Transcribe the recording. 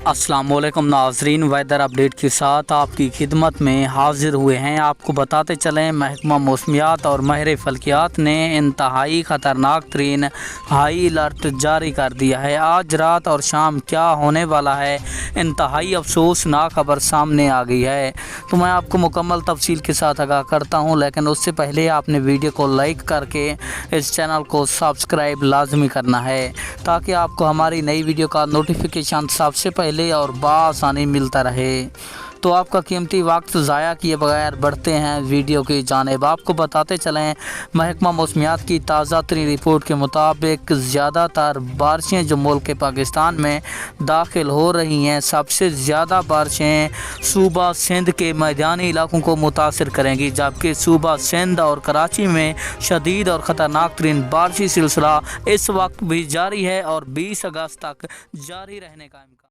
अस्सलाम वालेकुम नाज़रीन, वेदर अपडेट के साथ आपकी खिदमत में हाजिर हुए हैं। आपको बताते चलें, महकमा मौसमियात और माहिर फल्कियात ने इंतहाई ख़तरनाक तरीन हाई अलर्ट जारी कर दिया है। आज रात और शाम क्या होने वाला है, इंतहाई अफसोसनाक खबर सामने आ गई है। तो मैं आपको मुकम्मल तफसील के साथ आगाह करता हूँ, लेकिन उससे पहले आपने वीडियो को लाइक करके इस चैनल को सब्सक्राइब लाजमी करना है, ताकि आपको हमारी नई वीडियो का नोटिफिकेशन सबसे पहले और बआसानी मिलता रहे। तो आपका कीमती वक्त ज़ाया किए बगैर बढ़ते हैं वीडियो की जानिब। आपको बताते चलें, महकमा मौसमियात की ताज़ा तरीन रिपोर्ट के मुताबिक ज़्यादातर बारिशें जो मुल्क पाकिस्तान में दाखिल हो रही हैं, सबसे ज़्यादा बारिशें सूबा सिंध के मैदानी इलाकों को मुतासर करेंगी, जबकि सूबा सिंध और कराची में शदीद और ख़तरनाक तरीन बारिशी सिलसिला इस वक्त भी जारी है और 20 अगस्त तक जारी रहने का इम्कान।